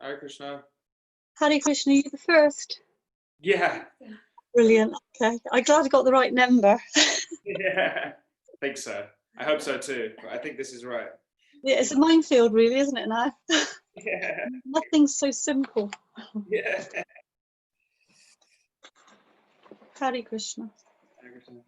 Hare Krishna. Hare Krishna, you the first. Yeah. Brilliant. Okay. I'm glad I got the right number. Yeah. I think so. I hope so too. I think this is right. Yeah, it's a minefield, really, isn't it now? Yeah. Nothing's so simple. Yeah. Hare Krishna. Hare Krishna.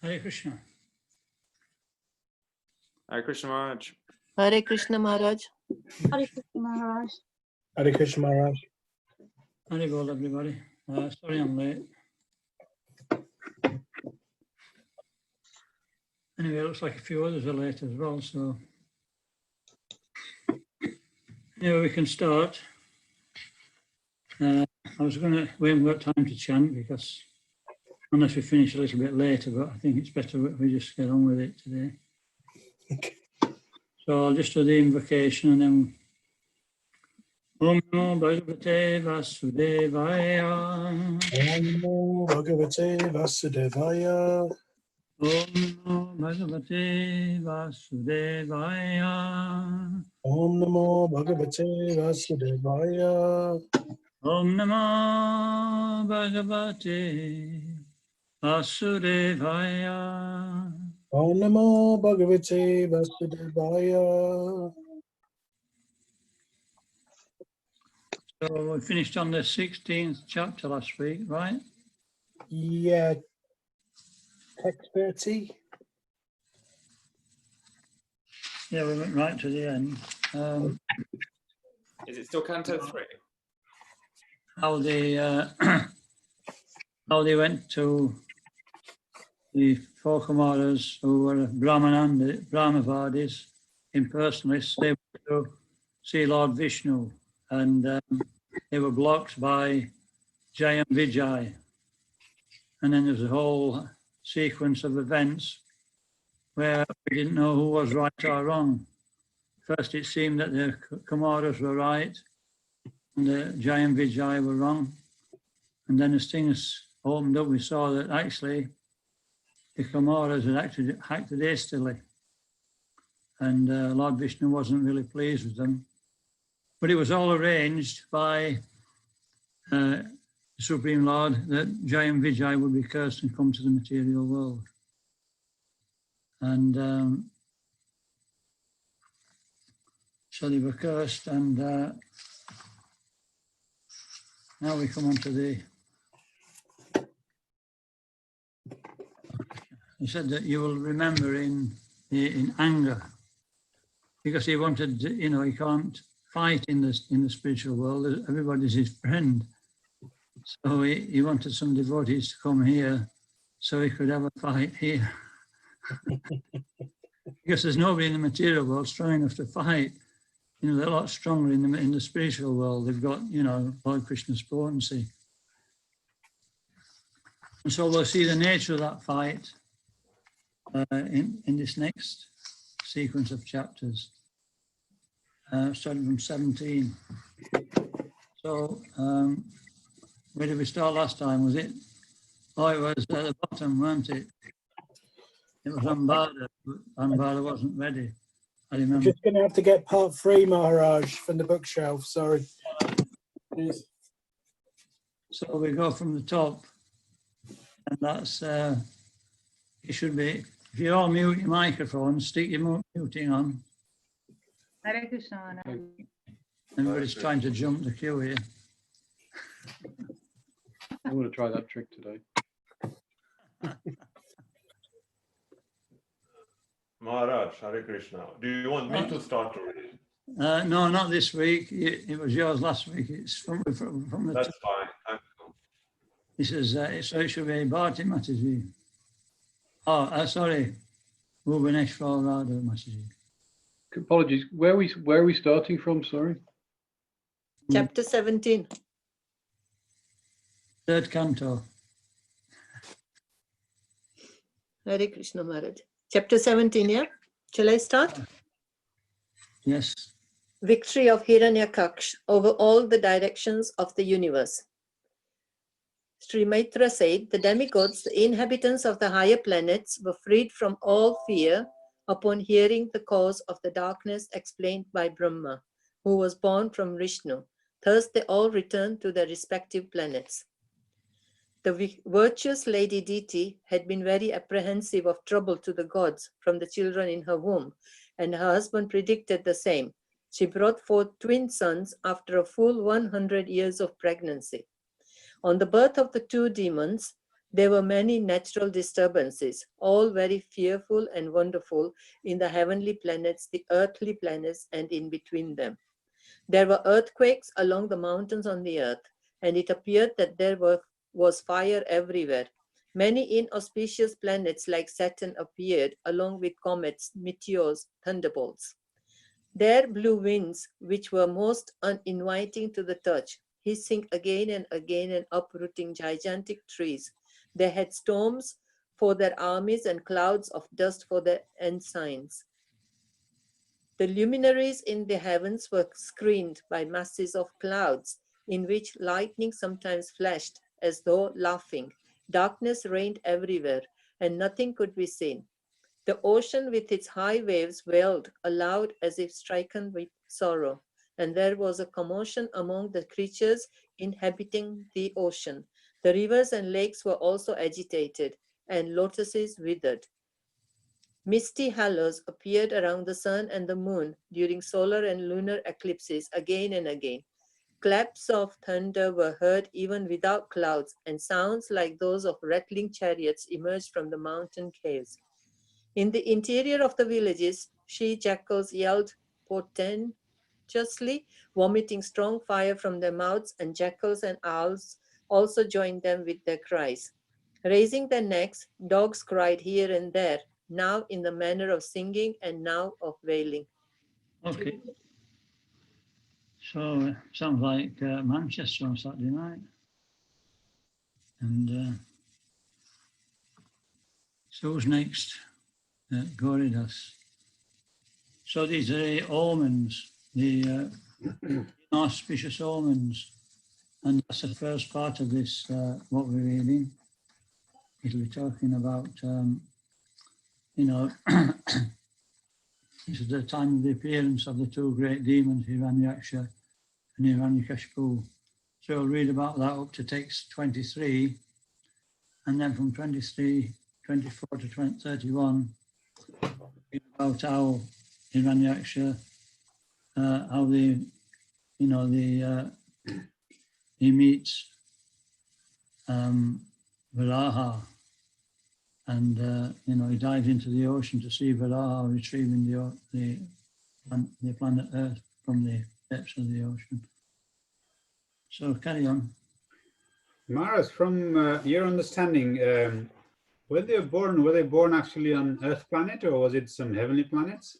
Hare Krishna. Hare Krishna Maharaj. Hare Krishna Maharaj. Hare Krishna Maharaj. Hare Krishna Maharaj. Hare Gol, everybody. Sorry I'm late. Anyway, it looks like a few others are late as well, so. Anyway, we can start. I was we haven't got time to chant because unless we finish a little bit later, but I think it's better if we just get on with it today. So I'll just do the invocation and then Om Namo Bhagavate Vasudevaya. Om Namo Bhagavate Vasudevaya. Om Namo Bhagavate Vasudevaya. Om Namo Bhagavate Vasudevaya. Om Namo Bhagavate Vasudevaya. Om Namo Bhagavate Vasudevaya. So we finished on the 16th chapter last week, right? Yeah. Text 30. Yeah, we went right to the end. Is it still Canto 3? How they how they went to the four Kumaras who were Brahmavadis, impersonalists. They went to see Lord Vishnu, and they were blocked by Jay and Vijay. And then there's a whole sequence of events where we didn't know who was right or wrong. First, it seemed that the Kumaras were right and the Jay and Vijay were wrong. And then as things opened up, we saw that actually the Kumaras had acted hastily. And Lord Vishnu wasn't really pleased with them. But it was all arranged by the Supreme Lord that Jay and Vijay would be cursed and come to the material world. And so they were cursed, and now we come on to the. He said that you will remember in anger, because he wanted, you know, he can't fight in the spiritual world. Everybody's his friend, so he wanted some devotees to come here, so he could have a fight here. Because there's nobody in the material world strong enough to fight. You know, they're a lot stronger in the spiritual world. They've got, you know, Lord Krishna's potency. And so we'll see the nature of that fight in this next sequence of chapters, starting from 17. So where did we start last time? Was it? Oh, it was at the bottom, weren't it? It was Ambada, but Ambada wasn't ready. I I'm remember. just going to have to get part 3, Maharaj, from the bookshelf. Sorry. Yes. So we go from the top, and that's, it should be, if you all mute your microphones, stick your muting on. Hare Krishna, Maharaj. Everybody's trying to jump the queue here. I want to try that trick today. Maharaj, Hare Krishna. Do you want me to start already? No, not this week. It was yours last week. It's from the That's top. fine. Thank you. This is, so it should be Bharti Mataji. Oh, sorry. Bhuvaneshwar Radha Mataji. Apologies. Where are we starting from? Sorry. Chapter 17. Third canto. Hare Krishna Maharaj. Chapter 17, yeah? Shall I start? Yes. Victory of Hiranyakaksh over all the directions of the universe. Sri Maitra said, the demigods, the inhabitants of the higher planets, were freed from all fear upon hearing the cause of the darkness explained by Brahma, who was born from Vishnu. Thus they all returned to their respective planets. The virtuous Lady Diti had been very apprehensive of trouble to the gods from the children in her womb, and her husband predicted the same. She brought forth twin sons after a full 100 years of pregnancy. On the birth of the two demons, there were many natural disturbances, all very fearful and wonderful in the heavenly planets, the earthly planets, and in between them. There were earthquakes along the mountains on the earth, and it appeared that there was fire everywhere. Many inauspicious planets like Saturn appeared, along with comets, meteors, thunderbolts. There blew winds which were most uninviting to the touch, hissing again and uprooting gigantic trees. They had storms for their armies and clouds of dust for their ensigns. The luminaries in the heavens were screened by masses of clouds, in which lightning sometimes flashed as though laughing. Darkness reigned everywhere, and nothing could be seen. The ocean with its high waves wailed aloud as if stricken with sorrow, and there was a commotion among the creatures inhabiting the ocean. The rivers and lakes were also agitated, and lotuses withered. Misty halos appeared around the sun and the moon during solar and lunar eclipses again and again. Claps of thunder were heard even without clouds, and sounds like those of rattling chariots emerged from the mountain caves. In the interior of the villages, she-jackals yelled portentously, vomiting strong fire from their mouths, and jackals and owls also joined them with their cries. Raising their necks, dogs cried here and there, now in the manner of singing and now of wailing. Okay. So sounds like Manchester on Saturday night. And so who's next? Goridas. So these are the omens, the auspicious omens. And that's the first part of this, what we're reading. It'll be talking about, you know, this is the time of the appearance of the two great demons, Hiranyaksha and Hiranyakashipu. So we'll read about that up to text 23, and then from 23, 24 to 31, about how Hiranyaksha, how the, you know, he meets Varaha, and you know, he dives into the ocean to see Varaha retrieving the planet Earth from the depths of the ocean. So carry on. Maras, from your understanding, were they born actually on Earth planet, or was it some heavenly planets?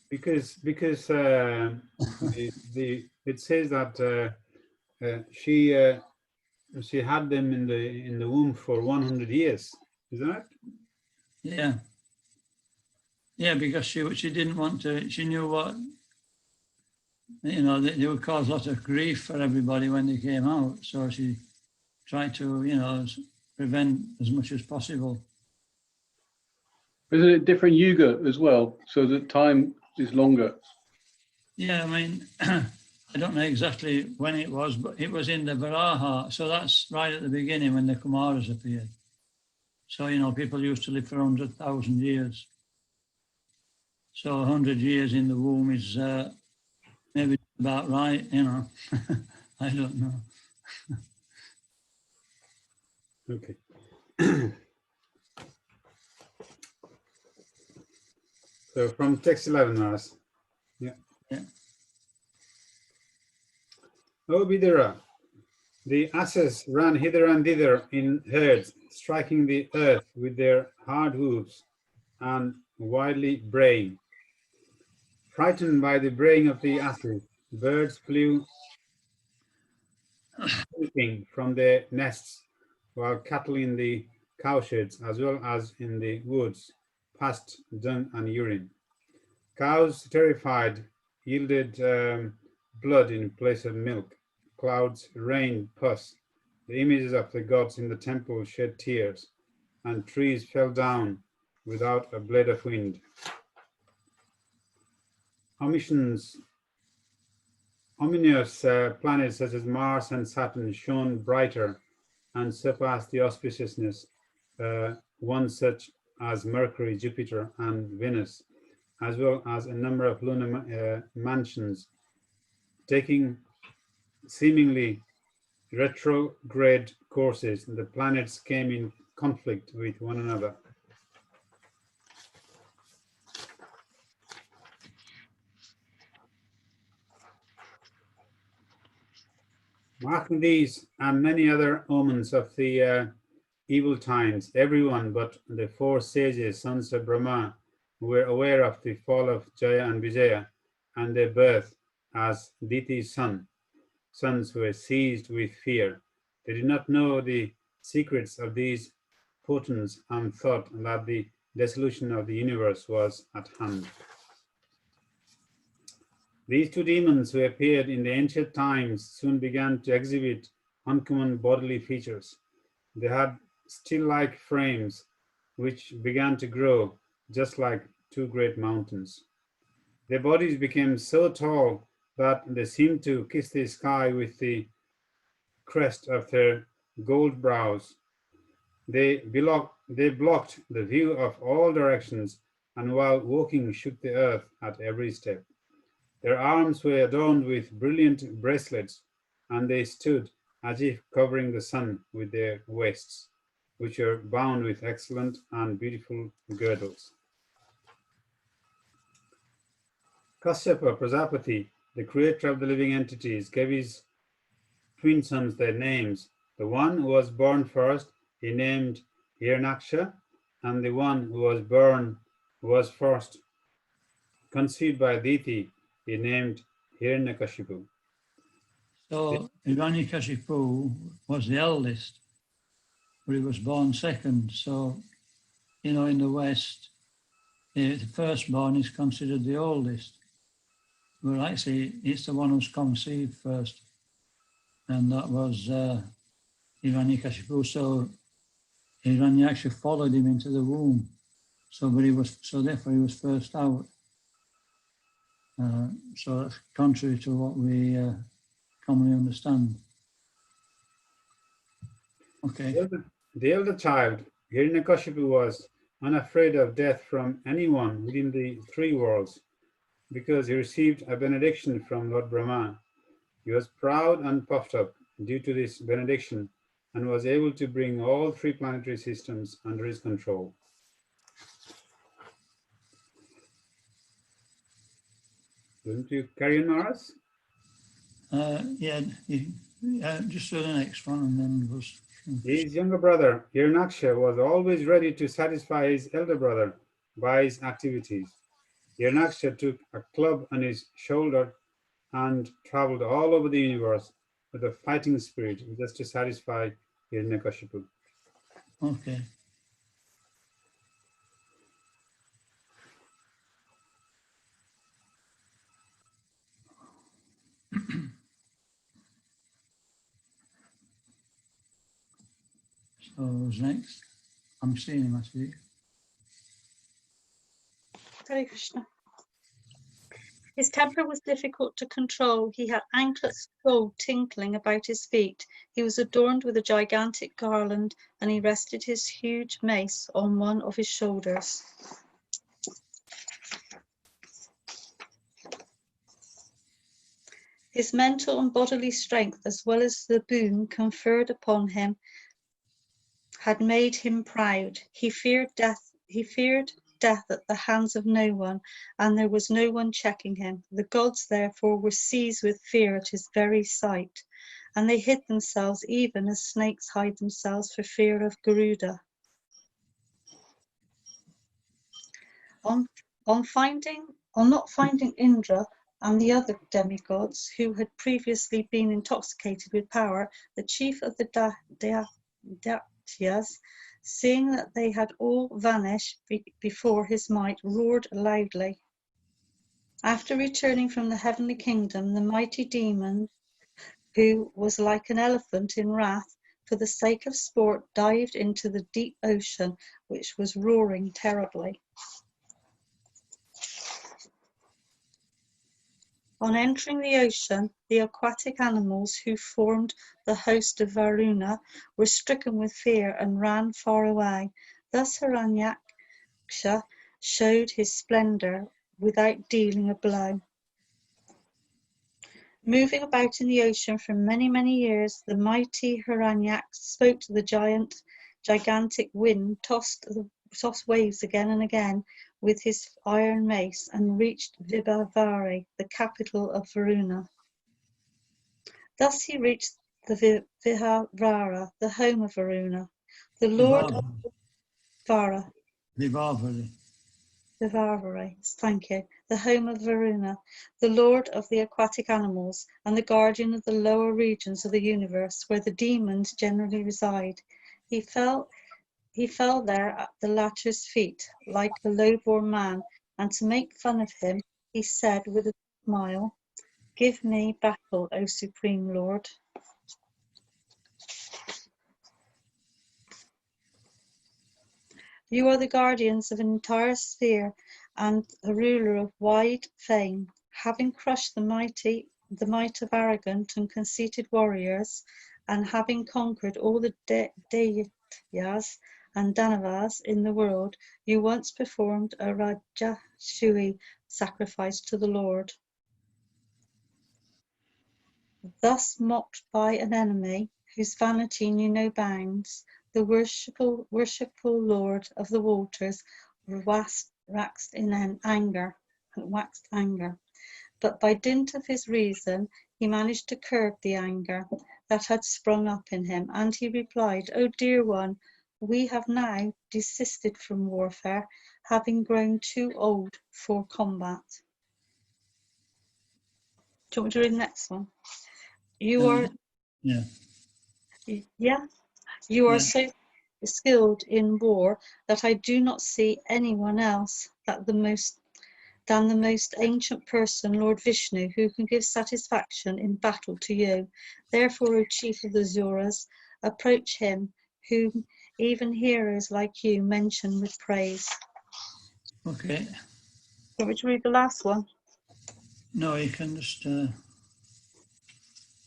Because it says that she had them in the womb for 100 years. Is that? Yeah. Yeah, because she didn't want to. She knew what, you know, they would cause a lot of grief for everybody when they came out. So she tried to, you know, prevent as much as possible. Isn't it different yuga as well, so that time is longer? Yeah, I mean, I don't know exactly when it was, but it was in the Varaha. So that's right at the beginning when the Kumaras appeared. So, you know, people used to live for 100,000 years. So 100 years in the womb is maybe about right, you know. I don't know. Okay. So from text 11, Maras. Yeah. Yeah. O Bidara, the asses ran hither and thither in herds, striking the earth with their hard hooves and wildly braying. Frightened by the braying of the asses, birds flew swooping from their nests, while cattle in the cowsheds, as well as in the woods, passed dung and urine. Cows, terrified, yielded blood in place of milk. Clouds rained pus. The images of the gods in the temple shed tears, and trees fell down without a blade of wind. Ominous planets such as Mars and Saturn shone brighter and surpassed the auspiciousness, ones such as Mercury, Jupiter, and Venus, as well as a number of lunar mansions, taking seemingly retrograde courses. The planets came in conflict with one another. Marking these and many other omens of the evil times, everyone but the 4 sages, sons of Brahma, who were aware of the fall of Jaya and Vijaya and their birth as Diti's sons were seized with fear. They did not know the secrets of these portents and thought that the dissolution of the universe was at hand. These 2 demons who appeared in the ancient times soon began to exhibit uncommon bodily features. They had still-like frames which began to grow just like 2 great mountains. Their bodies became so tall that they seemed to kiss the sky with the crest of their gold brows. They blocked the view of all directions, and while walking shook the earth at every step. Their arms were adorned with brilliant bracelets, and they stood as if covering the sun with their waists, which were bound with excellent and beautiful girdles. Kashyapa Prajapati, the creator of the living entities, gave his twin sons their names. The one who was born first, he named Hiranyaksha, and the one who was first conceived by Diti, he named Hiranyakashipu. So Hiranyakashipu was the eldest, but he was born second. So, you know, in the West, the firstborn is considered the oldest. Well, actually, it's the one who's conceived first, and that was Hiranyakashipu. So Hiranyaksha followed him into the womb. So therefore he was first out. So that's contrary to what we commonly understand. Okay. The elder child, Hiranyakashipu, was unafraid of death from anyone within the 3 worlds because he received a benediction from Lord Brahma. He was proud and puffed up due to this benediction and was able to bring all 3 planetary systems under his control. Don't you carry on, Maras? Just do the next one and then we'll... His younger brother, Hiranyaksha, was always ready to satisfy his elder brother by his activities. Hiranyaksha took a club on his shoulder and traveled all over the universe with a fighting spirit just to satisfy Hiranyakashipu. Okay. So who's next? I'm seeing him, I see. Hare Krishna. His temper was difficult to control. He had anklets of gold tinkling about his feet. He was adorned with a gigantic garland, and he rested his huge mace on one of his shoulders. His mental and bodily strength, as well as the boon conferred upon him, had made him proud. He feared death at the hands of no one, and there was no one checking him. The gods, therefore, were seized with fear at his very sight, and they hid themselves even as snakes hide themselves for fear of Garuda. On not finding Indra and the other demigods, who had previously been intoxicated with power, the chief of the Daityas, seeing that they had all vanished before his might, roared loudly. After returning from the heavenly kingdom, the mighty demon, who was like an elephant in wrath, for the sake of sport, dived into the deep ocean, which was roaring terribly. On entering the ocean, the aquatic animals who formed the host of Varuna were stricken with fear and ran far away. Thus Hiranyaksha showed his splendor without dealing a blow. Moving about in the ocean for many, many years, the mighty Hiranyaksha spoke to the gigantic wind, tossed waves again and again with his iron mace, and reached Vibhavari, the capital of Varuna. Thus he reached the Vihavara, the home of Varuna, the Lord of Vara, Vivavali. Vivavara, thank you, the home of Varuna, the Lord of the aquatic animals, and the guardian of the lower regions of the universe, where the demons generally reside. He fell there at the latter's feet, like a low-born man, and to make fun of him, he said with a smile, "Give me battle, O Supreme Lord." You are the guardians of an entire sphere and a ruler of wide fame, having crushed the might of arrogant and conceited warriors, and having conquered all the Daityas and Danavas in the world, you once performed a Rajashui sacrifice to the Lord. Thus mocked by an enemy whose vanity knew no bounds, the worshipful Lord of the waters waxed anger. But by dint of his reason, he managed to curb the anger that had sprung up in him, and he replied, "O dear one, we have now desisted from warfare, having grown too old for combat." Do you want me to read the next one? You are, Yeah. yeah, you are Yeah. so skilled in war that I do not see anyone else than the most ancient person, Lord Vishnu, who can give satisfaction in battle to you. Therefore, O chief of the Zuras, approach him, whom even heroes like you mention with praise. Okay. Want me to read the last one? No, you can just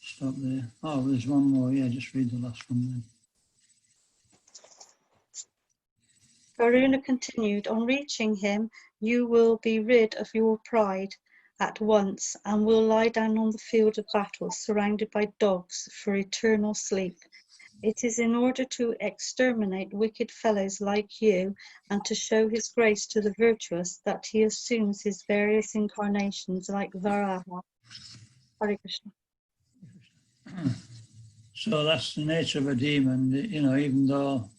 stop there. Oh, there's one more. Yeah, just read the last one then. Varuna continued, "On reaching him, you will be rid of your pride at once and will lie down on the field of battle surrounded by dogs for eternal sleep. It is in order to exterminate wicked fellows like you and to show his grace to the virtuous that he assumes his various incarnations like Varaha." Hare Krishna. So that's the nature of a demon. You know, even though,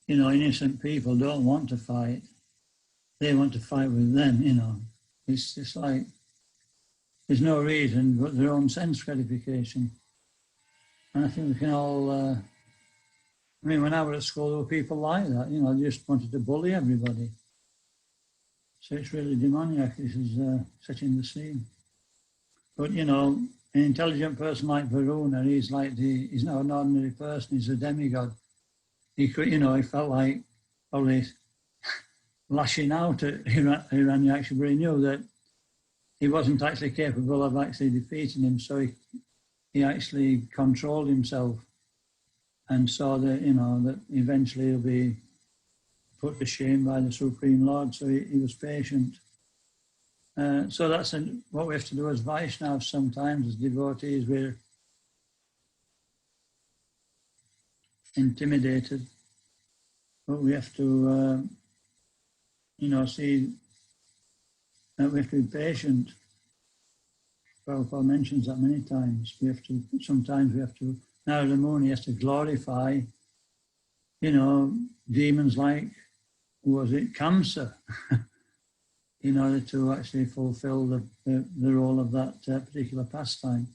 you know, innocent people don't want to fight, they want to fight with them, you know. It's just like, there's no reason but their own sense gratification. And I think we can all, I mean, when I was at school, there were people like that, you know, they just wanted to bully everybody. So it's really demoniac. This is setting the scene. But, you know, an intelligent person like Varuna, he's not an ordinary person, he's a demigod. He could, you know, he felt like probably lashing out at Hiranyaksha, but he knew that he wasn't actually capable of actually defeating him, so he actually controlled himself and saw that, you know, that eventually he'll be put to shame by the Supreme Lord, so he was patient. So that's what we have to do as Vaishnavas sometimes, as devotees. We're intimidated, but we have to, you know, see that we have to be patient. Prabhupada mentions that many times. Sometimes we have to, Narada Muni has to glorify, you know, demons like, was it Kamsa, in order to actually fulfill the role of that particular pastime.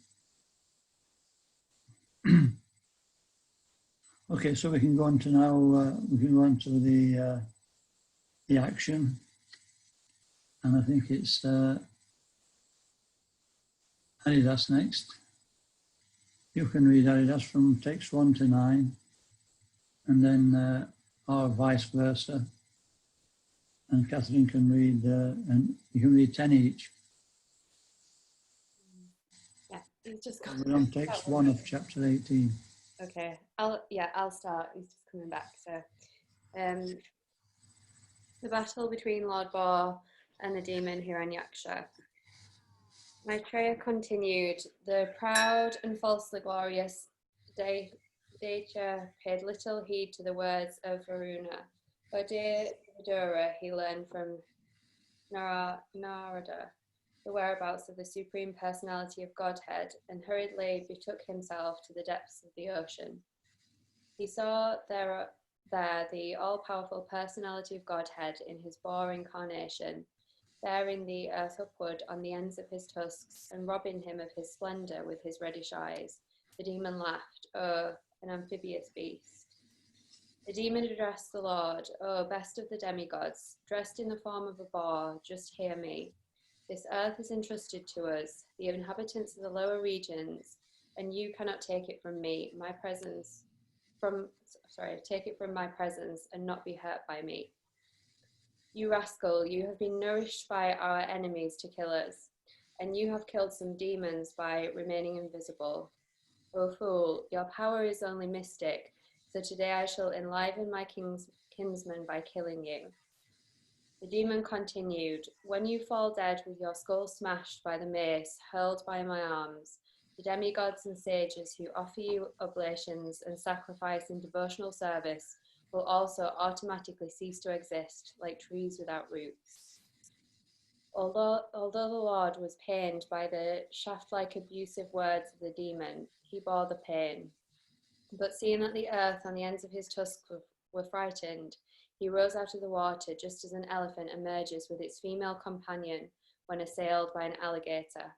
Okay, so we can go on to now, we can go on to the action. And I think it's Haridas next. You can read Haridas from text 1 to 9, and then, or vice versa. And Catherine can read, and you can read 10 each. Yeah, he's just We're on text 1 of chapter 18. Okay, I'll start. He's just coming back. So, the battle between Lord Boar and the demon Hiranyaksha. Maitreya continued, "The proud and falsely glorious Daitya paid little heed to the words of Varuna. O dear Vidura, he learned from Narada. the whereabouts of the Supreme Personality of Godhead and hurriedly betook himself to the depths of the ocean. He saw there the all-powerful Personality of Godhead in his boar incarnation, bearing the earth upward on the ends of his tusks and robbing him of his splendor with his reddish eyes. The demon laughed, "Oh, an amphibious beast." The demon addressed the Lord, "Oh, best of the demigods, dressed in the form of a boar, just hear me. This earth is entrusted to us, the inhabitants of the lower regions, and you cannot take it from me, take it from my presence and not be hurt by me. You rascal, you have been nourished by our enemies to kill us, and you have killed some demons by remaining invisible. O fool, your power is only mystic, so today I shall enliven my kinsman by killing you." The demon continued, "When you fall dead with your skull smashed by the mace hurled by my arms, the demigods and sages who offer you oblations and sacrifice in devotional service will also automatically cease to exist, like trees without roots." Although the Lord was pained by the shaft-like abusive words of the demon, he bore the pain. But seeing that the earth on the ends of his tusks were frightened, he rose out of the water just as an elephant emerges with its female companion when assailed by an alligator.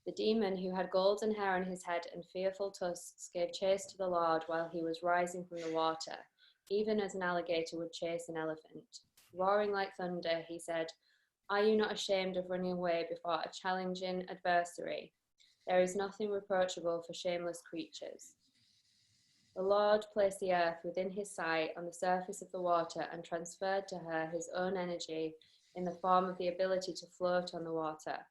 The demon, who had golden hair on his head and fearful tusks, gave chase to the Lord while he was rising from the water, even as an alligator would chase an elephant. Roaring like thunder, he said, "Are you not ashamed of running away before a challenging adversary? There is nothing reproachable for shameless creatures." The Lord placed the earth within his sight on the surface of the water and transferred to her his own energy in the form of the ability to float on the water.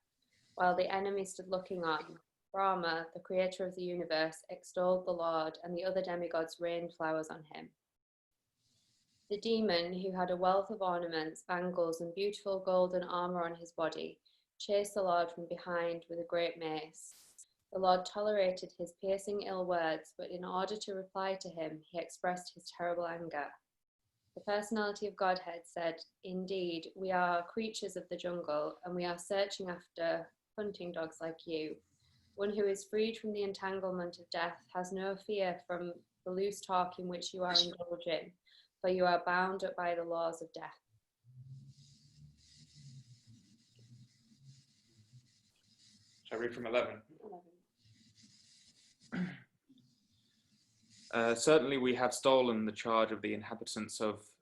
While the enemy stood looking on, Brahma, the creator of the universe, extolled the Lord, and the other demigods rained flowers on him. The demon, who had a wealth of ornaments, bangles, and beautiful golden armor on his body, chased the Lord from behind with a great mace. The Lord tolerated his piercing ill words, but in order to reply to him, he expressed his terrible anger. The Personality of Godhead said, "Indeed, we are creatures of the jungle, and we are searching after hunting dogs like you. One who is freed from the entanglement of death has no fear from the loose talk in which you are indulging, for you are bound up by the laws of death." Shall I read from 11? Certainly we have stolen the charge of the inhabitants of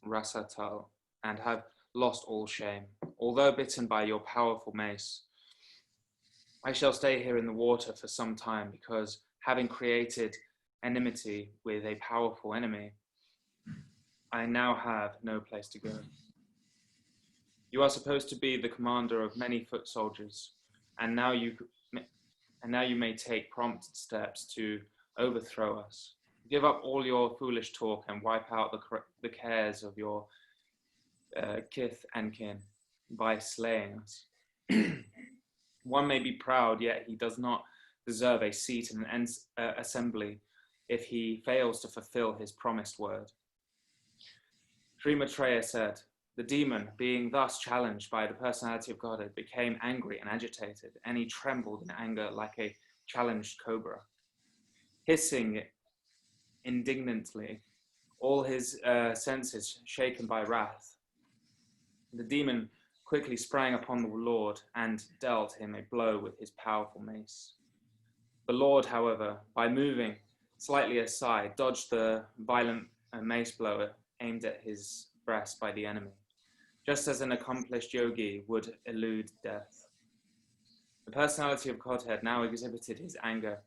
Rasatal and have lost all shame. Although bitten by your powerful mace, I shall stay here in the water for some time because, having created enmity with a powerful enemy, I now have no place to go. You are supposed to be the commander of many foot soldiers, and now you may take prompt steps to overthrow us. Give up all your foolish talk and wipe out the cares of your kith and kin by slaying us. One may be proud, yet he does not deserve a seat in an assembly if he fails to fulfill his promised word. Sri Maitreya said, "The demon, being thus challenged by the Personality of Godhead, became angry and agitated, and he trembled in anger like a challenged cobra. Hissing indignantly, all his senses shaken by wrath, the demon quickly sprang upon the Lord and dealt him a blow with his powerful mace. The Lord, however, by moving slightly aside, dodged the violent mace blow aimed at his breast by the enemy, just as an accomplished yogi would elude death. The Personality of Godhead now exhibited his anger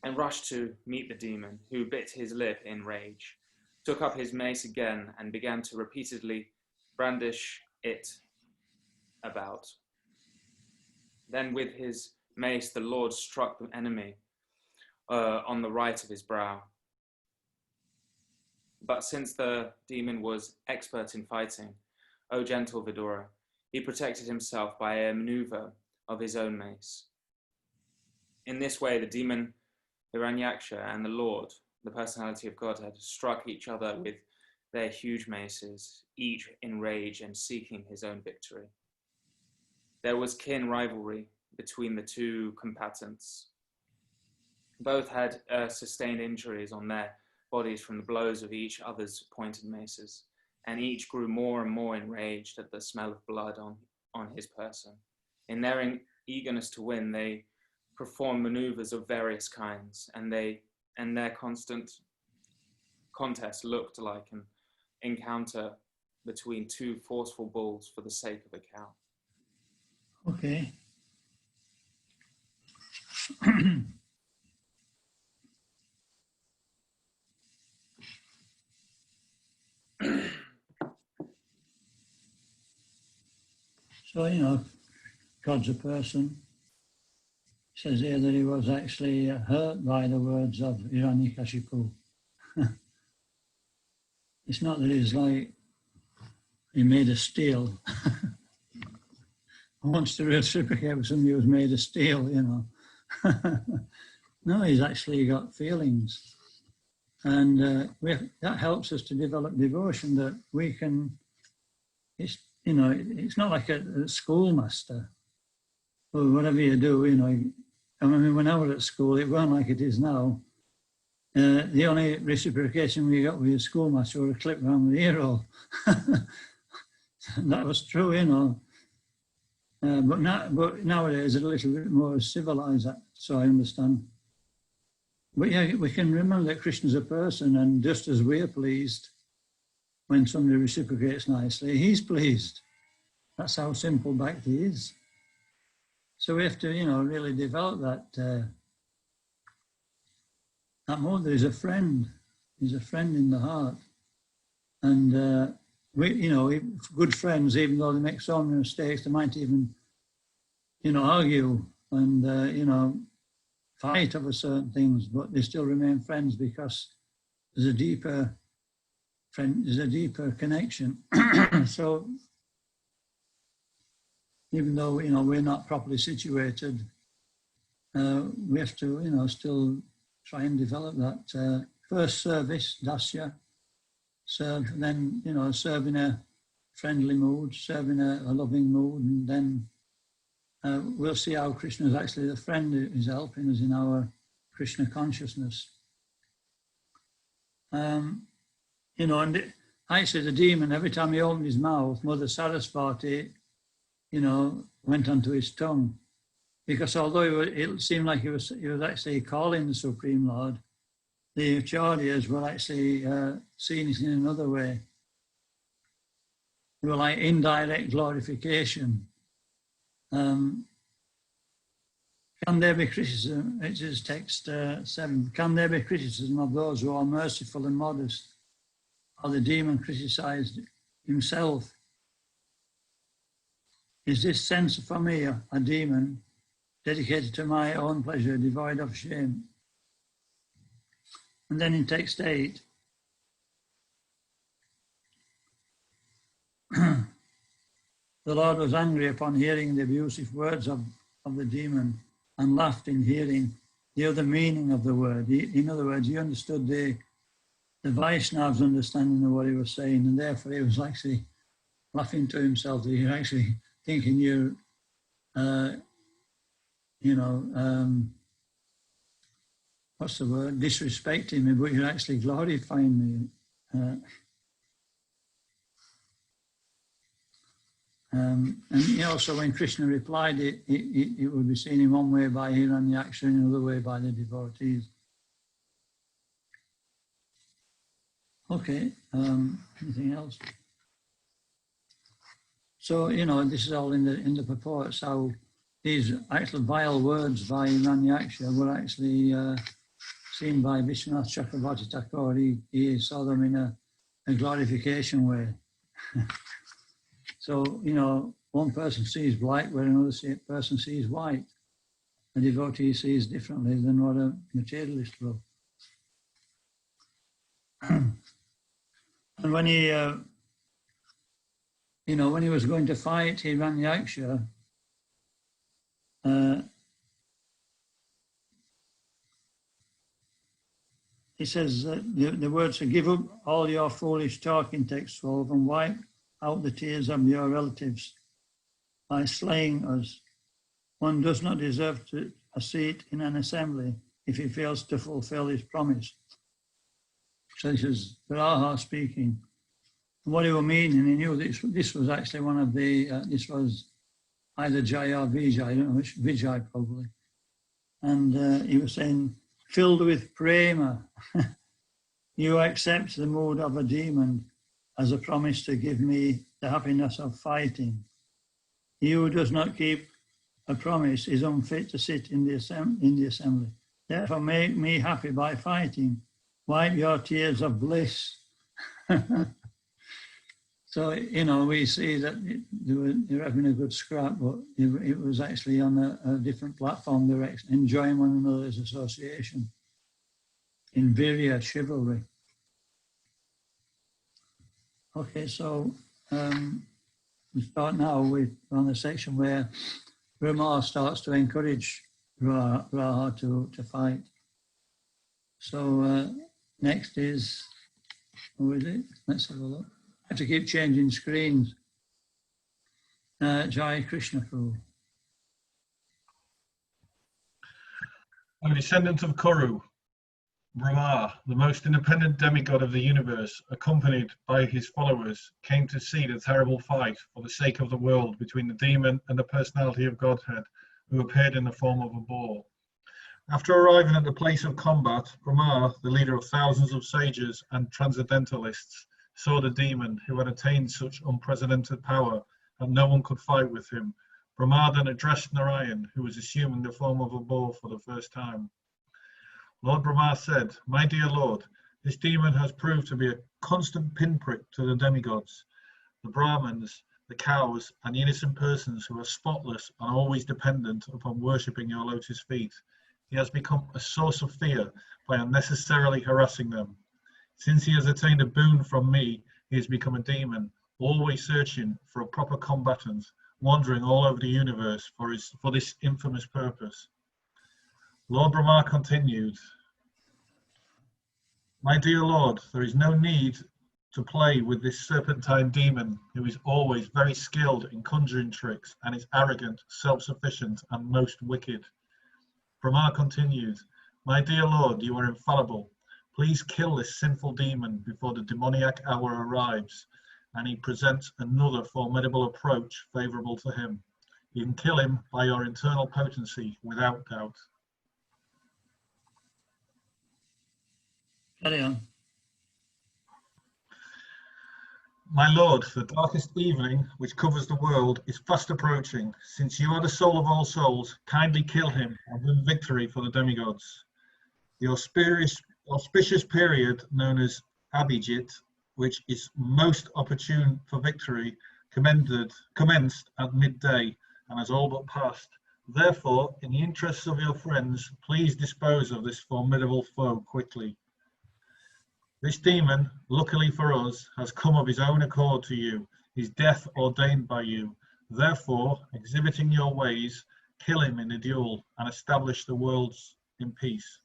and rushed to meet the demon, who bit his lip in rage, took up his mace again and began to repeatedly brandish it about. Then with his mace, the Lord struck the enemy on the right of his brow. But since the demon was expert in fighting, O gentle Vidura, he protected himself by a maneuver of his own mace. In this way, the demon Hiranyaksha and the Lord, the Personality of Godhead, struck each other with their huge maces, each in rage and seeking his own victory. There was kin rivalry between the two combatants. Both had sustained injuries on their bodies from the blows of each other's pointed maces, and each grew more and more enraged at the smell of blood on his person. In their eagerness to win, they performed maneuvers of various kinds, and their constant contest looked like an encounter between two forceful bulls for the sake of a cow. Okay. So, you know, God's a person. It says here that he was actually hurt by the words of Hiranyakashipu. It's not that he's like, he made of steel. Wants to reciprocate with somebody who's made of steel, you know. No, he's actually got feelings. And that helps us to develop devotion, that we can, it's, you know, it's not like a schoolmaster or whatever you do, you know. I mean, when I was at school, it weren't like it is now. The only reciprocation we got with a schoolmaster was a clip around the ear hole. That was true, you know. But nowadays it's a little bit more civilized, so I understand. But yeah, we can remember that Krishna's a person, and just as we're pleased when somebody reciprocates nicely, he's pleased. That's how simple bhakti is. So we have to, you know, really develop that mode. There's a friend. He's a friend in the heart. And we, you know, good friends, even though they make so many mistakes, they might even, you know, argue and, you know, fight over certain things, but they still remain friends because there's a deeper connection. So even though, you know, we're not properly situated, we have to, you know, still try and develop that first service, dasya, serve, then, you know, serve in a friendly mood, serve in a loving mood, and then we'll see how Krishna is actually the friend who is helping us in our Krishna consciousness. You know, and actually the demon, every time he opened his mouth, Mother Saraswati, you know, went onto his tongue. Because although it seemed like he was actually calling the Supreme Lord, the Acharyas were actually seeing it in another way. They were like indirect glorification. Can there be criticism? It is text 7. Can there be criticism of those who are merciful and modest? Or the demon criticized himself? Is this sense for me a demon dedicated to my own pleasure, devoid of shame? And then in text 8, the Lord was angry upon hearing the abusive words of the demon and laughed in hearing the other meaning of the word. In other words, he understood the Vaishnav's understanding of what he was saying, and therefore he was actually laughing to himself that you're actually thinking you're, you know, what's the word, disrespecting me, but you're actually glorifying me. And you know, so when Krishna replied, it would be seen in one way by Hiranyaksha and another way by the devotees. Okay, anything else? So, you know, this is all in the purports, how these actual vile words by Hiranyaksha were actually seen by Vishwanath Chakravarti Thakur. He saw them in a glorification way. So, you know, one person sees black where another person sees white. A devotee sees differently than what a materialist will. And when he, you know, when he was going to fight Hiranyaksha, he says the words are, give up all your foolish talk in text 12 and wipe out the tears of your relatives. by slaying us. One does not deserve a seat in an assembly if he fails to fulfill his promise. So this is Varaha speaking. And what he was meaning, he knew this was actually one of the, this was either Jai or Vijay, I don't know which, Vijay probably. And he was saying, filled with prema, you accept the mood of a demon as a promise to give me the happiness of fighting. He who does not keep a promise is unfit to sit in the assembly. Therefore make me happy by fighting. Wipe your tears of bliss. So, you know, we see that they were having a good scrap, but it was actually on a different platform. They were enjoying one another's association in Virya chivalry. Okay, so we start now on the section where Brahma starts to encourage Raha to fight. So next is, who is it? Let's have a look. I have to keep changing screens. Jai Krishna Prabhu. A descendant of Kuru, Brahma, the most independent demigod of the universe, accompanied by his followers, came to see the terrible fight for the sake of the world between the demon and the personality of Godhead, who appeared in the form of a boar. After arriving at the place of combat, Brahma, the leader of thousands of sages and transcendentalists, saw the demon, who had attained such unprecedented power that no one could fight with him. Brahma then addressed Narayan, who was assuming the form of a boar for the first time. Lord Brahma said, "My dear Lord, this demon has proved to be a constant pinprick to the demigods, the Brahmins, the cows, and the innocent persons who are spotless and always dependent upon worshipping your lotus feet. He has become a source of fear by unnecessarily harassing them. Since he has attained a boon from me, he has become a demon, always searching for a proper combatant, wandering all over the universe for this infamous purpose." Lord Brahma continued, "My dear Lord, there is no need to play with this serpentine demon, who is always very skilled in conjuring tricks and is arrogant, self-sufficient, and most wicked." Brahma continued, "My dear Lord, you are infallible. Please kill this sinful demon before the demoniac hour arrives, and he presents another formidable approach favorable to him. You can kill him by your internal potency, without doubt." Carry on. "My lord, the darkest evening which covers the world is fast approaching. Since you are the soul of all souls, kindly kill him and win victory for the demigods. The auspicious period known as Abhijit, which is most opportune for victory, commenced at midday and has all but passed. Therefore, in the interests of your friends, please dispose of this formidable foe quickly. This demon, luckily for us, has come of his own accord to you, his death ordained by you. Therefore, exhibiting your ways, kill him in a duel and establish the worlds in peace."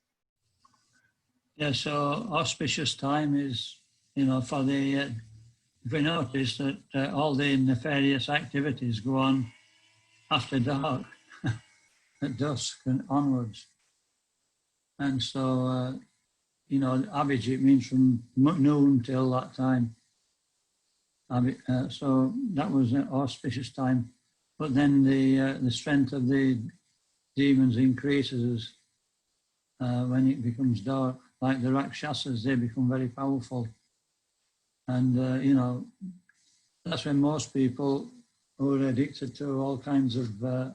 Yeah, so auspicious time is, you know, for the, if we notice that all the nefarious activities go on after dark, at dusk and onwards. And so, you know, Abhijit means from noon till that time. So that was an auspicious time. But then the strength of the demons increases when it becomes dark. Like the Rakshasas, they become very powerful. And, you know, that's when most people who are addicted to all kinds of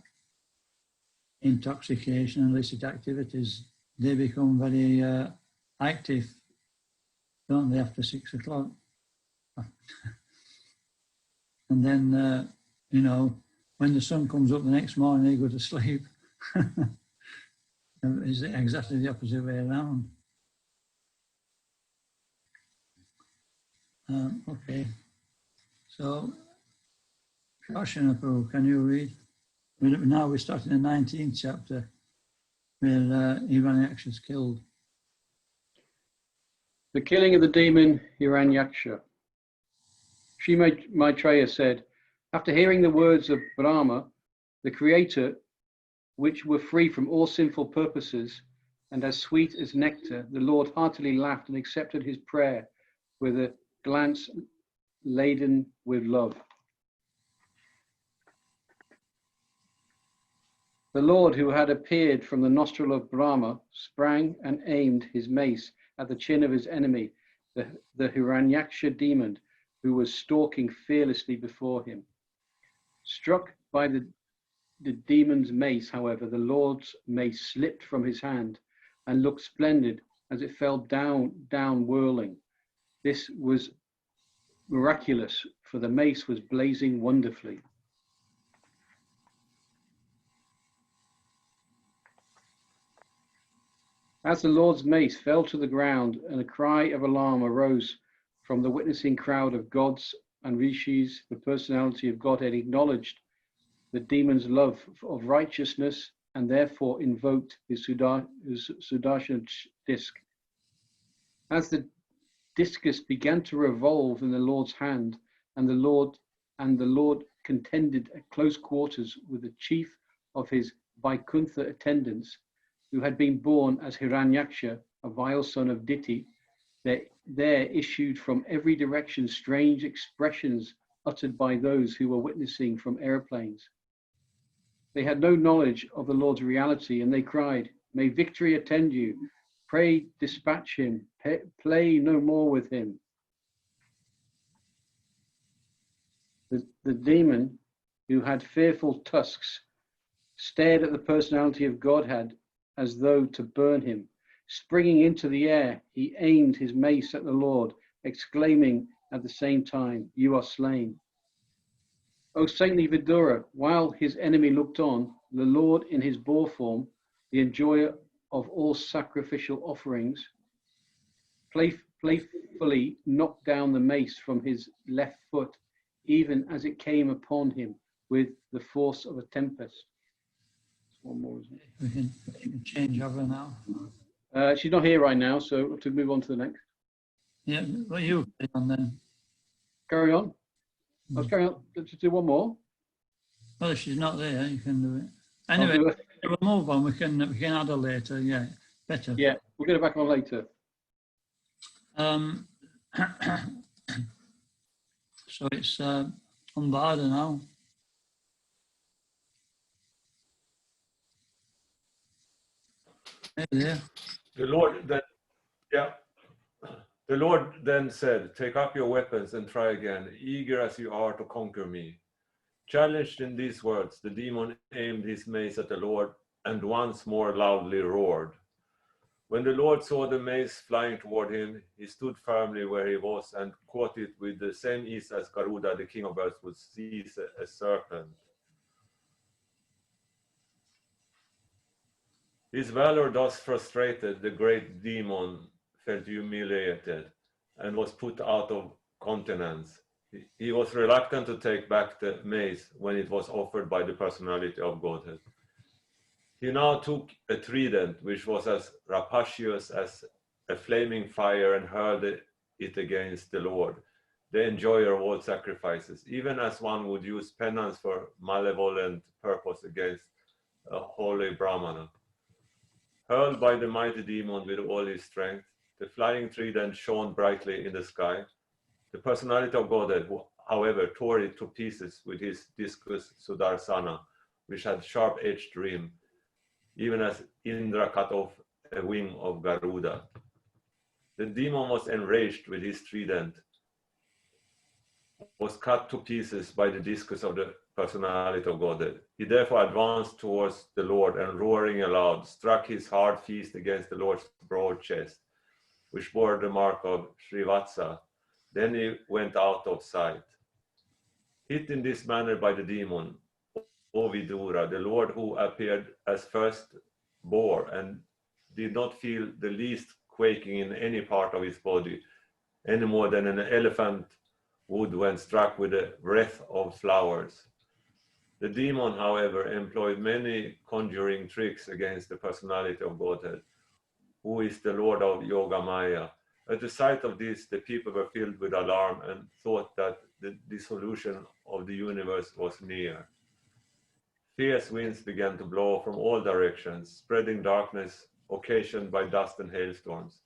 intoxication and illicit activities, they become very active, don't they, after 6 o'clock? And then, you know, when the sun comes up the next morning, they go to sleep. It's exactly the opposite way around. Okay, so Prashanapu, can you read? Now we're starting the 19th chapter where Hiranyaksha is killed. The killing of the demon Hiranyaksha. Sri Maitreya said, After hearing the words of Brahma, the creator, which were free from all sinful purposes and as sweet as nectar, the Lord heartily laughed and accepted his prayer with a glance laden with love. The Lord, who had appeared from the nostril of Brahma, sprang and aimed his mace at the chin of his enemy, the Hiranyaksha demon, who was stalking fearlessly before him. Struck by the demon's mace, however, the Lord's mace slipped from his hand and looked splendid as it fell down whirling. This was miraculous, for the mace was blazing wonderfully. As the Lord's mace fell to the ground and a cry of alarm arose from the witnessing crowd of gods and rishis, the personality of Godhead acknowledged the demon's love of righteousness and therefore invoked his Sudarshan disc. As the discus began to revolve in the Lord's hand, and the Lord contended at close quarters with the chief of his Vaikuntha attendants, who had been born as Hiranyaksha, a vile son of Diti, there issued from every direction strange expressions uttered by those who were witnessing from airplanes. They had no knowledge of the Lord's reality, and they cried, "May victory attend you. Pray dispatch him. Play no more with him." The demon, who had fearful tusks, stared at the personality of Godhead as though to burn him. Springing into the air, he aimed his mace at the Lord, exclaiming at the same time, "You are slain." O saintly Vidura, while his enemy looked on, the Lord in his boar form, the enjoyer of all sacrificial offerings, playfully knocked down the mace from his left foot, even as it came upon him with the force of a tempest. One more, isn't it? We can change over now. She's not here right now, so we'll have to move on to the next. Yeah, what you put on then? Carry on. Let's carry on. Let's do one more. Well, if she's not there, you can do it. I'll Anyway, do it. we'll move on. We can add her later. Yeah, better. Yeah, we'll get it back on later. So it's on Barda now. Hey there. The Lord then, yeah. The Lord then said, "Take up your weapons and try again, eager as you are to conquer me." Challenged in these words, the demon aimed his mace at the Lord and once more loudly roared. When the Lord saw the mace flying toward him, he stood firmly where he was and caught it with the same ease as Garuda, the king of birds, would seize a serpent. His valor thus frustrated, the great demon felt humiliated and was put out of countenance. He was reluctant to take back the mace when it was offered by the personality of Godhead. He now took a trident, which was as rapacious as a flaming fire, and hurled it against the Lord, the enjoyer of all sacrifices, even as one would use penance for malevolent purpose against a holy Brahmana. Hurled by the mighty demon with all his strength, the flying trident shone brightly in the sky. The personality of Godhead, however, tore it to pieces with his discus Sudarsana, which had sharp-edged rim, even as Indra cut off a wing of Garuda. The demon was enraged with his trident, was cut to pieces by the discus of the personality of Godhead. He therefore advanced towards the Lord and, roaring aloud, struck his hard fist against the Lord's broad chest, which bore the mark of Srivatsa. Then he went out of sight. Hit in this manner by the demon, O Vidura, the Lord who appeared as first bore and did not feel the least quaking in any part of his body, any more than an elephant would when struck with a wreath of flowers. The demon, however, employed many conjuring tricks against the personality of Godhead, who is the Lord of Yoga Maya, At the sight of this, the people were filled with alarm and thought that the dissolution of the universe was near. Fierce winds began to blow from all directions, spreading darkness occasioned by dust and hailstorms.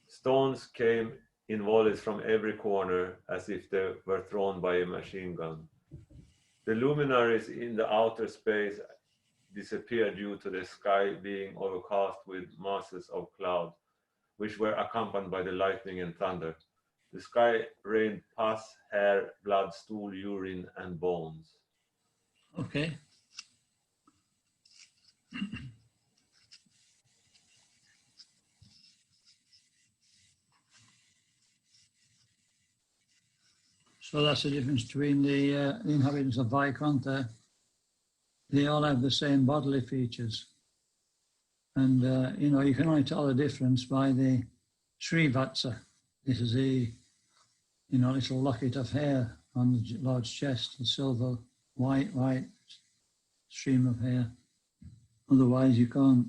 Stones came in volleys from every corner as if they were thrown by a machine gun. The luminaries in the outer space disappeared due to the sky being overcast with masses of cloud, which were accompanied by the lightning and thunder. The sky rained pus, hair, blood, stool, urine, and bones. Okay. So that's the difference between the inhabitants of Vaikuntha. They all have the same bodily features. And, you know, you can only tell the difference by the Srivatsa. This is the, you know, little locket of hair on the Lord's chest, the silver, white stream of hair. Otherwise, you can't.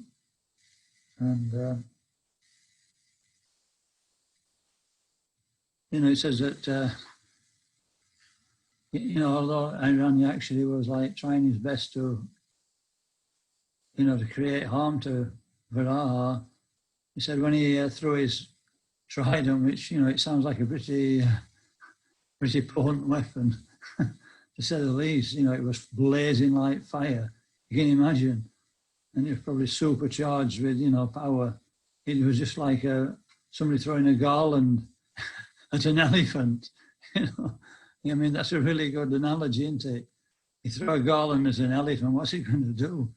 And, you know, it says that, you know, although Irani actually was like trying his best to, you know, to create harm to Varaha, he said when he threw his trident, which, you know, it sounds like a pretty potent weapon, to say the least, you know, it was blazing like fire. You can imagine. And it was probably supercharged with, you know, power. It was just like somebody throwing a garland at an elephant, you know. I mean, that's a really good analogy, isn't it? You throw a garland at an elephant, what's it going to do?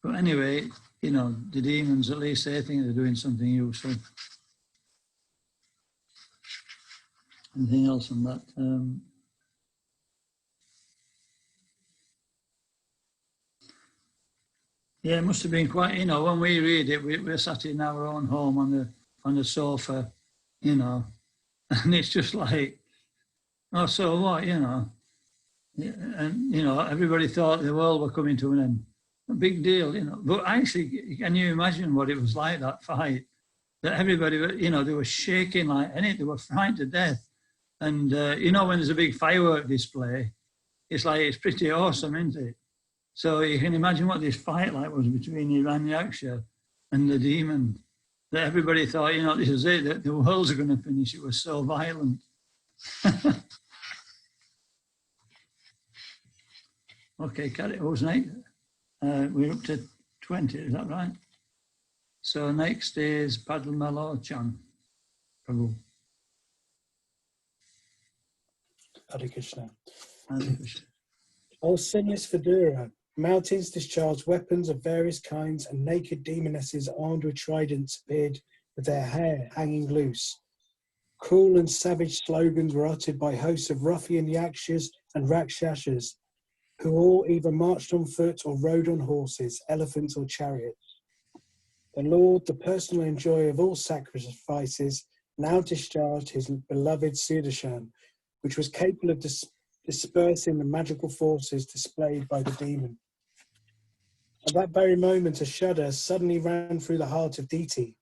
But anyway, you know, the demons, at least they think they're doing something useful. Anything else on that? Yeah, it must have been quite, you know, when we read it, we're sat in our own home on the sofa, you know, and it's just like, oh, so what, you know? And, you know, everybody thought the world were coming to an end. A big deal, you know. But actually, can you imagine what it was like, that fight? That everybody, you know, they were shaking like anything. They were frightened to death. And, you know, when there's a big firework display, it's like, it's pretty awesome, isn't it? So you can imagine what this fight like was between Hiranyaksha and the demon. That everybody thought, you know, this is it, that the world's going to finish. It was so violent. Okay, who's next? We're up to 20, is that right? So next is Padmalo Chan. Prabhu. Hare Krishna. Hare Krishna. O sinless Vidura, mountains discharged weapons of various kinds, and naked demonesses armed with tridents appeared with their hair hanging loose. Cruel and savage slogans were uttered by hosts of ruffian yakshas and rakshasas, who all either marched on foot or rode on horses, elephants or chariots. The Lord, the personal enjoyer of all sacrifices, now discharged his beloved Sudarshan, which was capable of dispersing the magical forces displayed by the demon. At that very moment, a shudder suddenly ran through the heart of Diti,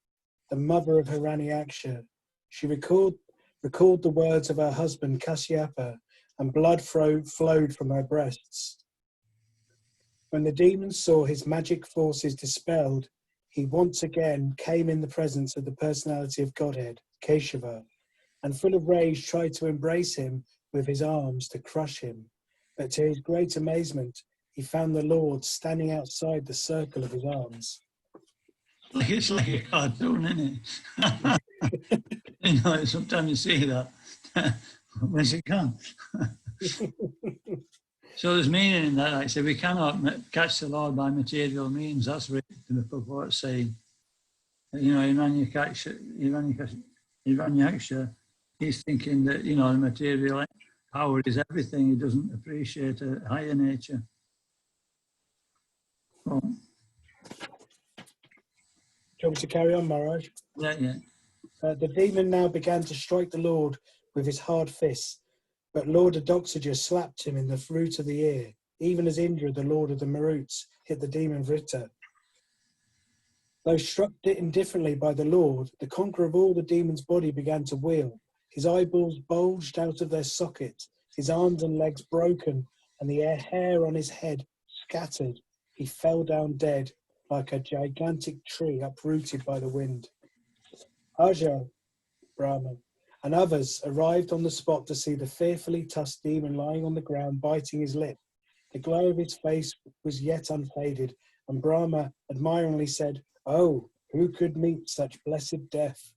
the mother of Hiranyaksha. She recalled the words of her husband Kasyapa, and blood flowed from her breasts. When the demon saw his magic forces dispelled, he once again came in the presence of the personality of Godhead, Keshava, and full of rage tried to embrace him with his arms to crush him. But to his great amazement, he found the Lord standing outside the circle of his arms. It's like a cartoon, isn't it? You know, sometimes you see that. Where's it come? So there's meaning in that. Like I say, we cannot catch the Lord by material means. That's really the purport saying. You know, Hiranyaksha, he's thinking that, you know, the material power is everything. He doesn't appreciate a higher nature. Oh. Do you want me to carry on, Maharaj? Yeah. The demon now began to strike the Lord with his hard fists, but Lord Adoxaja slapped him in the root of the ear, even as Indra, the Lord of the Maruts, hit the demon Vritta. Though struck indifferently by the Lord, the conqueror of all the demons' body began to wheel. His eyeballs bulged out of their sockets, his arms and legs broken, and the hair on his head scattered. He fell down dead, like a gigantic tree uprooted by the wind. Aja, Brahman, and others arrived on the spot to see the fearfully tusked demon lying on the ground, biting his lip. The glow of his face was yet unfaded, and Brahma admiringly said, "Oh, who could meet such blessed death?"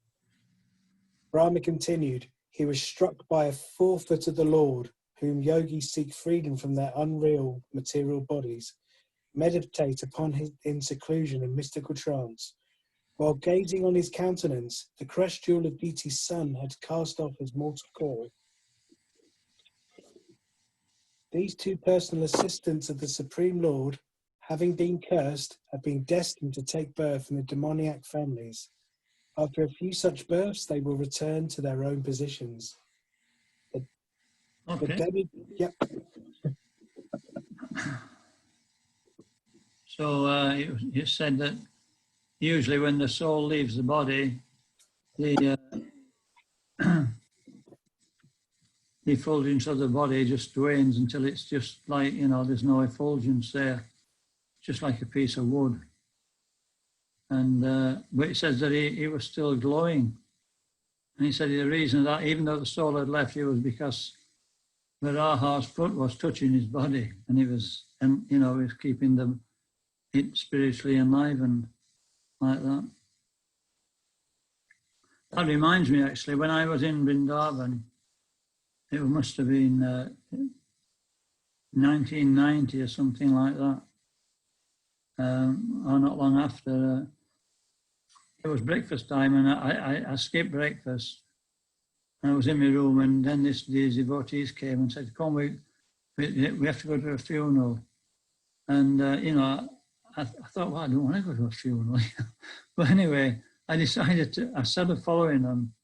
Brahma continued, "He was struck by a forfeit of the Lord, whom yogis seek freedom from their unreal material bodies, meditate upon him in seclusion and mystical trance. While gazing on his countenance, the crushed jewel of Diti's son had cast off his mortal coil. These two personal assistants of the Supreme Lord, having been cursed, have been destined to take birth in the demoniac families. After a few such births, they will return to their own positions." Okay. Yep. So you said that usually when the soul leaves the body, the effulgence of the body just wanes until it's just like, you know, there's no effulgence there, just like a piece of wood. And but it says that he was still glowing. And he said the reason that even though the soul had left, it was because Varaha's foot was touching his body, and he was, and you know, he was keeping it spiritually enlivened like that. That reminds me, actually, when I was in Vrindavan, it must have been 1990 or something like that, or not long after. It was breakfast time, and I skipped breakfast. I was in my room, and then these devotees came and said, "Come, we have to go to a funeral." And you know, I thought, well, I don't want to go to a funeral. But anyway, I decided I started following them,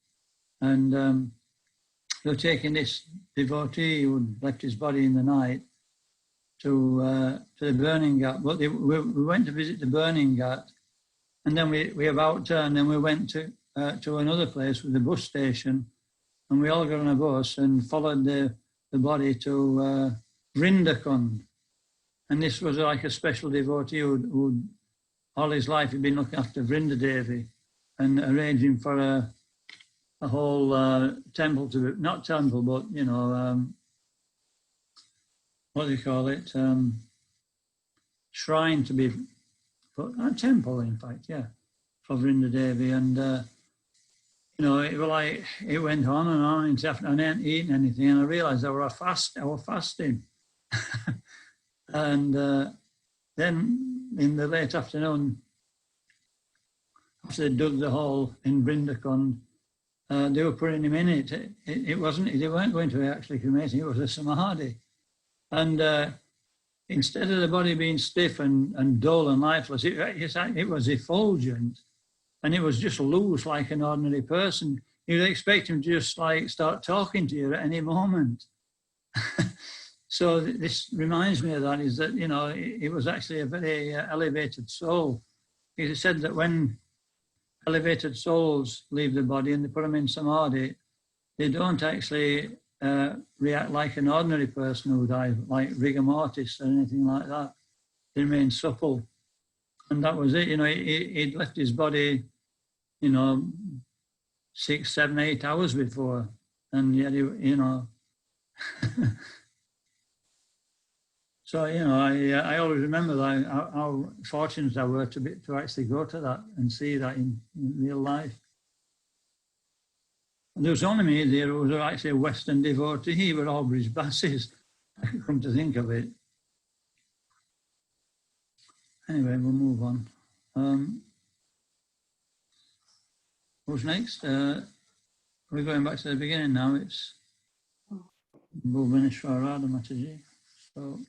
and they were taking this devotee who had left his body in the night to the burning ghat. But we went to visit the burning ghat, and then we about turned, and we went to another place with the bus station, and we all got on a bus and followed the body to Vrindakund. And this was like a special devotee who all his life had been looking after Vrindadevi and arranging for a whole temple to be, not temple, but, you know, what do you call it? Shrine to be, a temple, in fact, yeah, for Vrindadevi. And, you know, it went on and on into afternoon. I hadn't eaten anything, and I realised I was fasting. And then in the late afternoon, after they dug the hole in Vrindakund, they were putting him in it. It wasn't, they weren't going to actually cremate him, it was a samadhi. And instead of the body being stiff and dull and lifeless, it was effulgent, and it was just loose like an ordinary person. You'd expect him to just like start talking to you at any moment. So this reminds me of that, is that, you know, it was actually a very elevated soul. It said that when elevated souls leave the body and they put them in samadhi, they don't actually react like an ordinary person who dies, like rigor mortis or anything like that. They remain supple. And that was it, you know, he'd left his body, you know, 6, 7, 8 hours before. And yet, you know, so, you know, I always remember that, how fortunate I were to actually go to that and see that in real life. And there was only me there who was actually a Western devotee with all British basses, come to think of it. Anyway, we'll move on. Who's next? We're going back to the beginning now. It's Bhuvaneshwar Radha Mataji. So,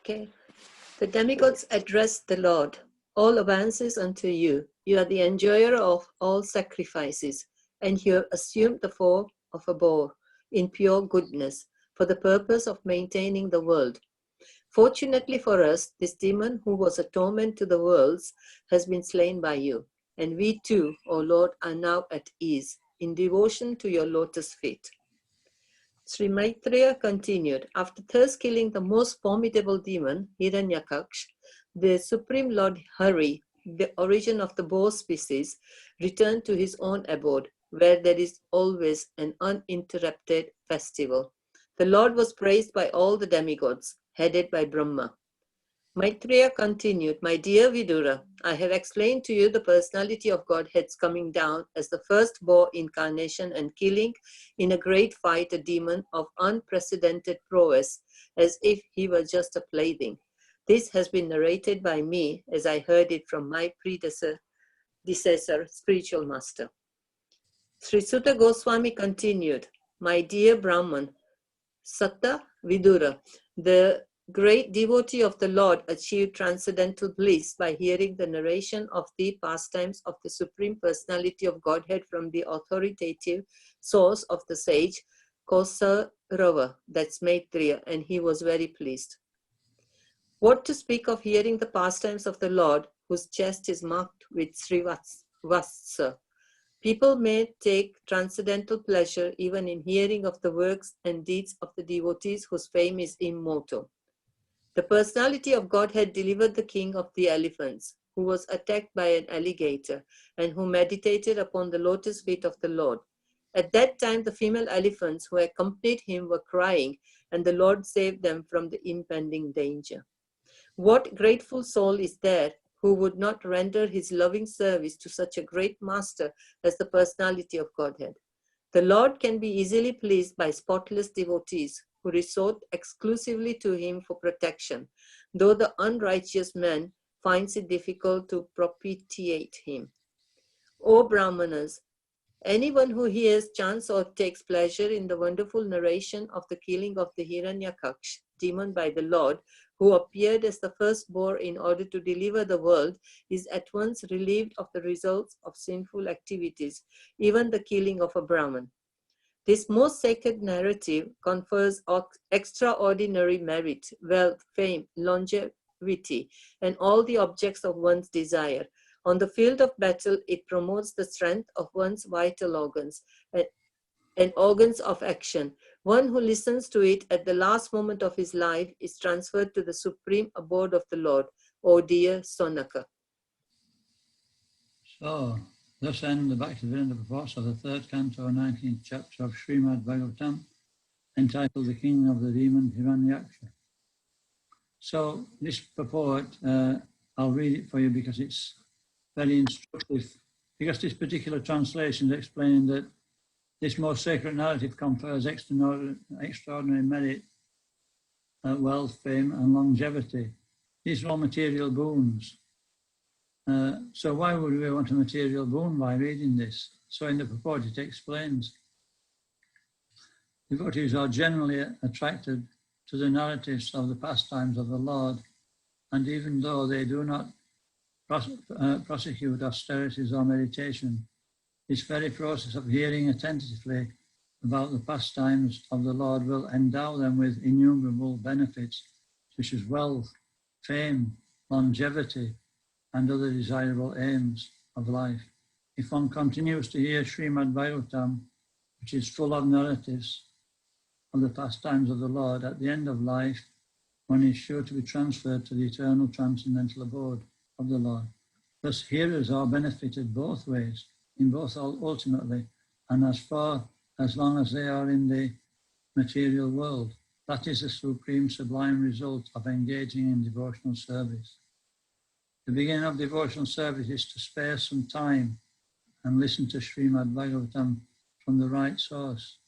Okay. The demigods addressed the Lord. All advances unto you. You are the enjoyer of all sacrifices, and you have assumed the form of a boar in pure goodness for the purpose of maintaining the world. Fortunately for us, this demon who was a torment to the worlds has been slain by you. And we too, O Lord, are now at ease in devotion to your lotus feet. Sri Maitreya continued, after thus killing the most formidable demon, Hiranyakaksh, the Supreme Lord Hari, the origin of the boar species, returned to his own abode, where there is always an uninterrupted festival. The Lord was praised by all the demigods, headed by Brahma. Maitreya continued, my dear Vidura, I have explained to you the personality of Godhead's coming down as the first boar incarnation and killing in a great fight a demon of unprecedented prowess, as if he were just a plaything. This has been narrated by me as I heard it from my predecessor, spiritual master. Sri Sutta Goswami continued, my dear Brahman, Satta Vidura, the great devotee of the Lord achieved transcendental bliss by hearing the narration of the pastimes of the Supreme Personality of Godhead from the authoritative source of the sage Kosarava, that's Maitreya, and he was very pleased. What to speak of hearing the pastimes of the Lord, whose chest is marked with Srivatsa? People may take transcendental pleasure even in hearing of the works and deeds of the devotees whose fame is immortal. The personality of Godhead delivered the king of the elephants, who was attacked by an alligator and who meditated upon the lotus feet of the Lord. At that time, the female elephants who accompanied him were crying, and the Lord saved them from the impending danger. What grateful soul is there who would not render his loving service to such a great master as the personality of Godhead? The Lord can be easily pleased by spotless devotees who resort exclusively to him for protection, though the unrighteous man finds it difficult to propitiate him. O Brahmanas, anyone who hears, chants, or takes pleasure in the wonderful narration of the killing of the Hiranyakaksh, demon by the Lord, who appeared as the first boar in order to deliver the world, is at once relieved of the results of sinful activities, even the killing of a Brahman. This most sacred narrative confers extraordinary merit, wealth, fame, longevity, and all the objects of one's desire. On the field of battle, it promotes the strength of one's vital organs and organs of action. One who listens to it at the last moment of his life is transferred to the supreme abode of the Lord, O dear Sonaka. So, thus end the back to the end of the purports of the third canto, 19th chapter of Srimad Bhagavatam, entitled The King of the Demon Hiranyaksha. So, this purport, I'll read it for you because it's very instructive, because this particular translation is explaining that this most sacred narrative confers extraordinary merit, wealth, fame, and longevity. These are all material boons. So why would we want a material boon by reading this? So in the purport it explains, devotees are generally attracted to the narratives of the pastimes of the Lord, and even though they do not prosecute austerities or meditation, this very process of hearing attentively about the pastimes of the Lord will endow them with innumerable benefits, such as wealth, fame, longevity, and other desirable aims of life. If one continues to hear Srimad Bhagavatam, which is full of narratives of the pastimes of the Lord, at the end of life, one is sure to be transferred to the eternal transcendental abode of the Lord. Thus, hearers are benefited both ways, in both ultimately, and as long as they are in the material world. That is the supreme sublime result of engaging in devotional service. The beginning of devotional service is to spare some time and listen to Srimad Bhagavatam from the right source.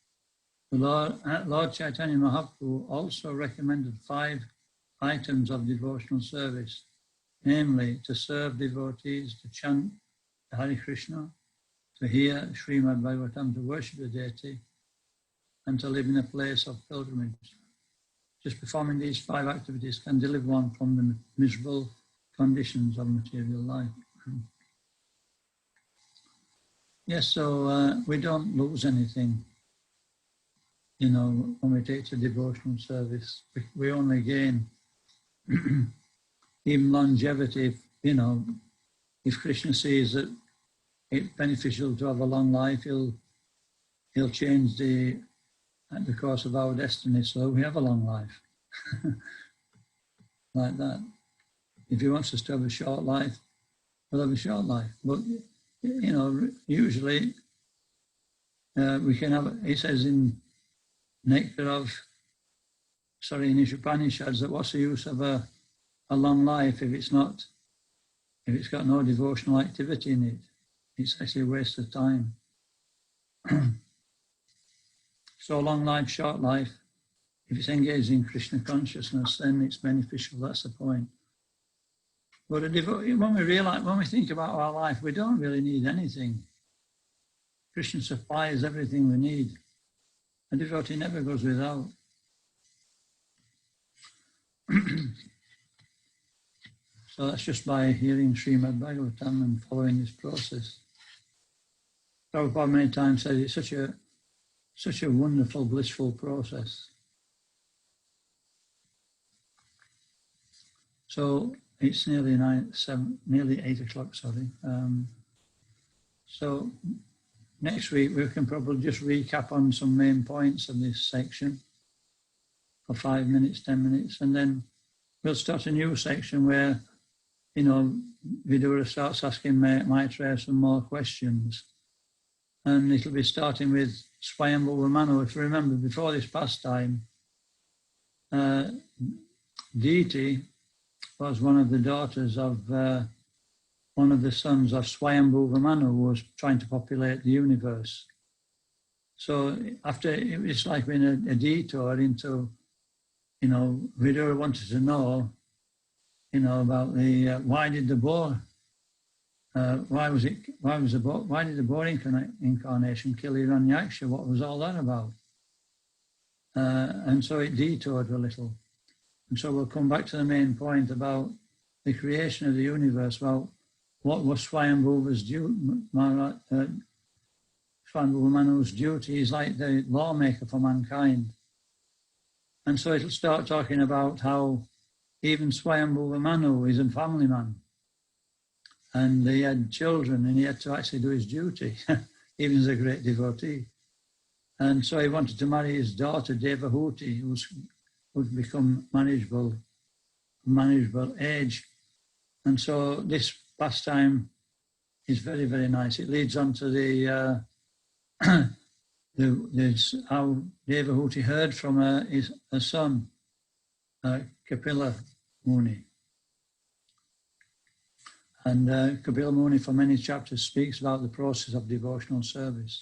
The Lord Chaitanya Mahaprabhu also recommended 5 items of devotional service, namely to serve devotees, to chant Hare Krishna, to hear Srimad Bhagavatam, to worship the deity, and to live in a place of pilgrimage. Just performing these 5 activities can deliver one from the miserable conditions of material life. Yes, so we don't lose anything, when we take to devotional service. We only gain even longevity, if Krishna sees that it's beneficial to have a long life, he'll change the course of our destiny so we have a long life. Like that. If he wants us to have a short life, we'll have a short life. But, usually we can have, it says in in his Upanishads, that what's the use of a long life if it's got no devotional activity in it? It's actually a waste of time. So long life, short life, if it's engaged in Krishna consciousness, then it's beneficial. That's the point. But when we think about our life, we don't really need anything. Krishna supplies everything we need. A devotee never goes without. So that's just by hearing Srimad Bhagavatam and following this process. Prabhupada many times said it's such a wonderful, blissful process. So it's nearly 8 o'clock, sorry. So next week we can probably just recap on some main points of this section for 5 minutes, 10 minutes, and then we'll start a new section where, Vidura starts asking Maitreya some more questions. And it'll be starting with Swayambhuva Manu. If you remember, before this pastime, Diti was one of the daughters of one of the sons of Swayambhuva Manu, who was trying to populate the universe. So after, it's like being a detour into, Vidura wanted to know, about the why did the boar incarnation kill Hiranyaksha? What was all that about? And so it detoured a little. And so we'll come back to the main point about the creation of the universe. Well, what was Swayambhuva's Swayambhuva Manu's duty? He's like the lawmaker for mankind. And so it'll start talking about how even Swayambhuva Manu is a family man. And he had children and he had to actually do his duty, even as a great devotee. And so he wanted to marry his daughter, Devahuti, who would become manageable age. And so this pastime is very, very nice. It leads on to the how Devahuti heard from her son, Kapila Muni. And Kapila Muni, for many chapters, speaks about the process of devotional service.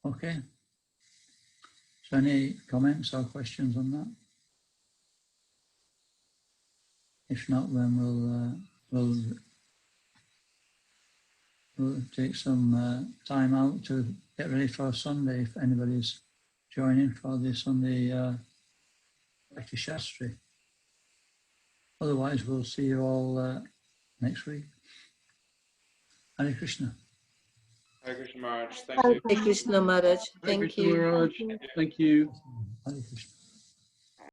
Okay. So any comments or questions on that? If not, then we'll take some time out to get ready for Sunday, if anybody's joining for the Sunday Bhakti Shastri. Otherwise, we'll see you all next week. Hare Krishna. Hare Krishna Maharaj. Thank you. Hare Krishna Maharaj. Thank you. Thank you. Hare Krishna.